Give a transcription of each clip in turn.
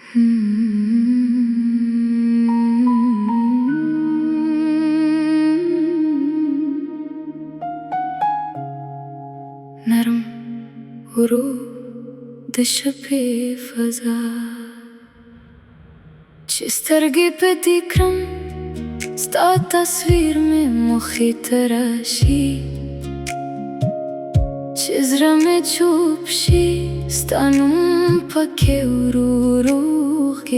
नरम दशबे फजा चिस्तरगी पे दिखरम स्ता तस्वीर में मुखी तराशी चिजरा में चुपशी stanum pake ururugegi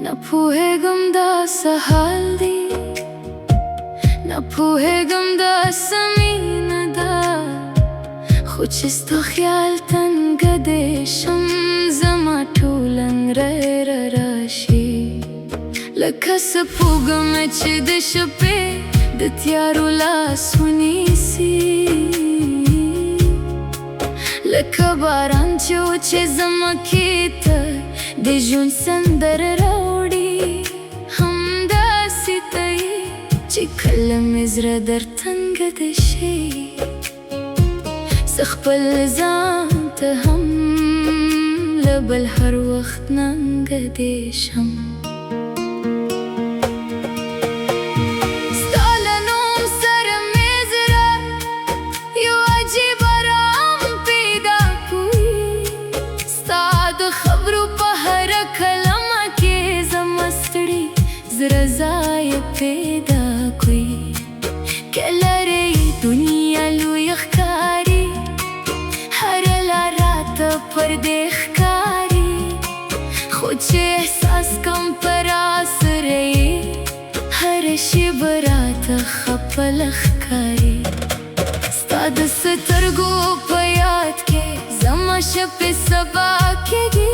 na puhegam da sahaldi na puhegam da samina da khuch isto khayal tan gadesham zama tulang rashi lakasa pugam chidshpe dityarula sunisi लका बारां चोचे जमकीत दिजुन संदर राउडी हमदासी तई चिखल मिजर दर तंग दशे सखपल जानत हम लबल हर वक्त नंग देशम रज़ाय पैदा कोई केलरे दुनिया लू यखकारी हर ला रात पर देखकारी खुद एहसास कम पर आसरे हर शिबरात खपलखकारी स्ताद सतरगो पयात के जमाश पे सबा केगी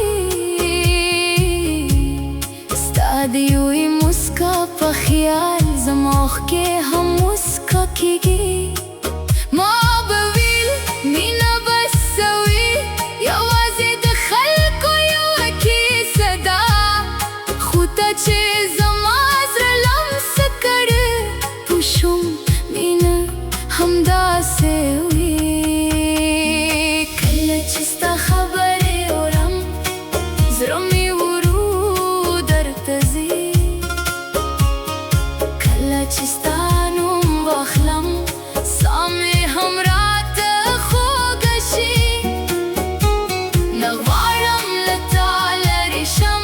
दियोई मुस्का पखियाल जमोख के हम मुस्का कीगी माबविल मीना बसवी यवाज़े दखल को यवकी सदा खुदा चे जमाज़र लम्स कर पुशुम मीना हमदा से हुई कल चिस्ता खबरे औरम ज़रमी चिस्तानुम वखलम सामे हमरात खोगशी नवारम लताल रिशम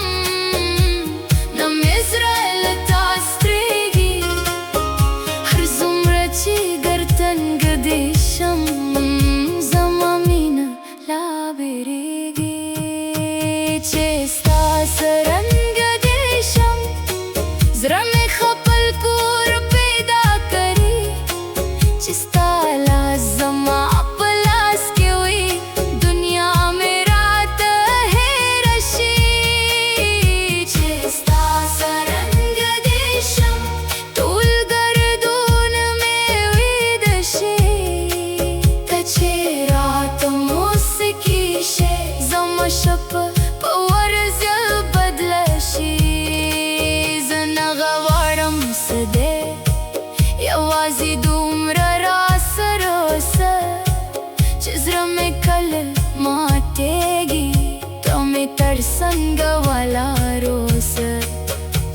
नम इज़राइल तास्त्रेगी हर जुमरची गर्तन गदेशम जमामीना लाबेरेगी चेस्ता सरंग देशम जरा में खपल पूर पैदा करी चिस्ता लाज़मा पलास के हुई दुनिया में रात है रशी चिस्ता सरंग देशम तूल गर्दून में विदशी कचे रात मुस्की शे जमशप पवर जल बदलशी सदे यवाज़ी दूमरा रास रोस चिज़रा में कल मातेगी तो में तरसंग वाला रोस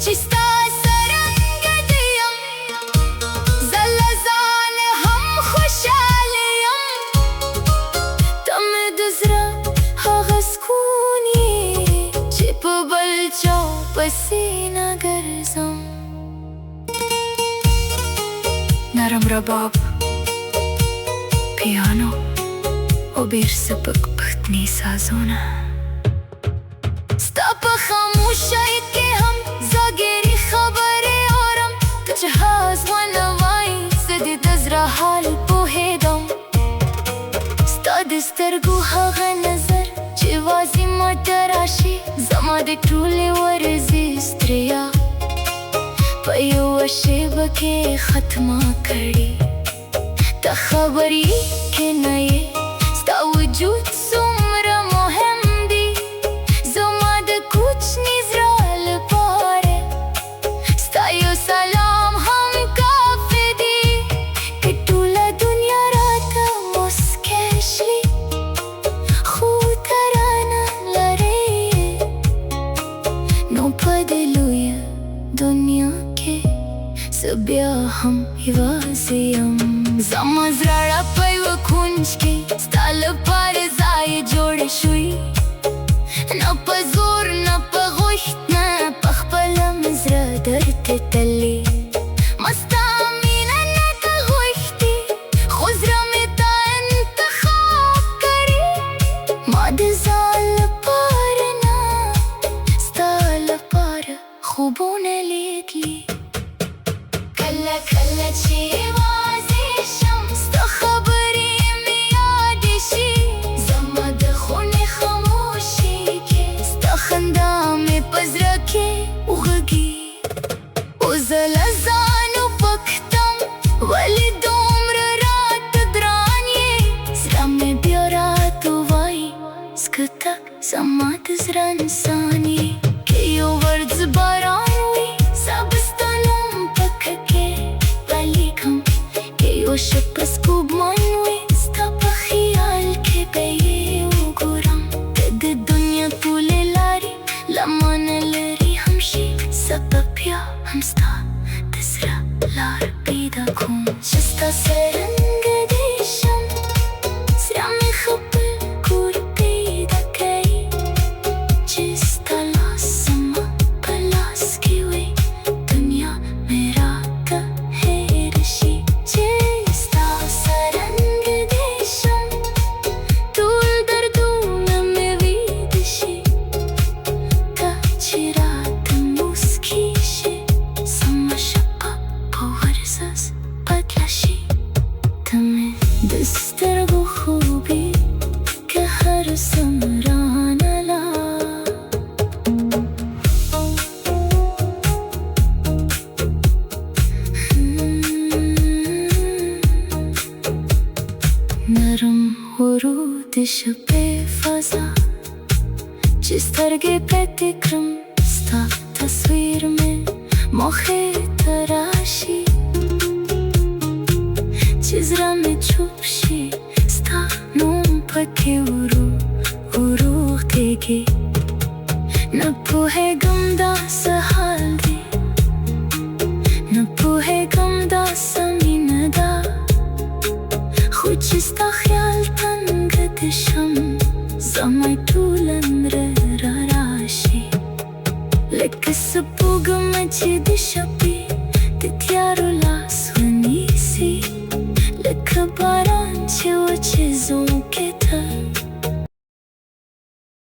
चिस्ता सरंग दियम ज़लज़ान हम खुशालियम तम दुज़रा हगस्कूनी चिप बलचो पसीना गरज़म नरम रबाब पियानो और सबक बख्तनी साजोना स्ताप खामोशाई के हम जागेरी खबरे औरम तजहाज वनवाई सदी दजरा हाल पोहेदम स्तादिस्तरगु हागा नजर चिवाजी मतराशी जमादे टूले वरजी स्त्रिया पयो शेब के खत्मा कड़ी तखबरी के नए स्ता वजूद सुमरा मुहिम दी जमाद कुछ निजराल पारे स्तायो सलाम हम काफे दी कि टूला दुनिया रात मुस्केशली खुद कराना लरे تك سمعت زرع نساني كيو ورد زبارانوي سابستانم بككي باليكم كيو شبس كوب مانوي استبا خيال كبيي وقرام قد الدنيا طول لاري لما نلري همشي سبب يا همستا تزرع لار بيدكم شستا سرنقديشم سرعمي خبل كور بيدكي جستا لاسما بلاس كيوي دنيا مراكا هيرشي جستا سرنقديشم طول دردونا مبيدشي كاتشيرات موسكيشي سما شبا بورزز بدلشي تمي دسترغو خوبي كهر سمران لا नरम ورود شب فضا जिस तरगे प्रतिक्रम स्था तस्वीर में मोखे तराशी चिजरा में छुपशी स्था नूम पके उरू देगे न पुहे गमदा सहाल दे न पुहे गमदा समीनदा खुद जिसका ख्याल तंग दिशम समय टूलन राशि लेकिन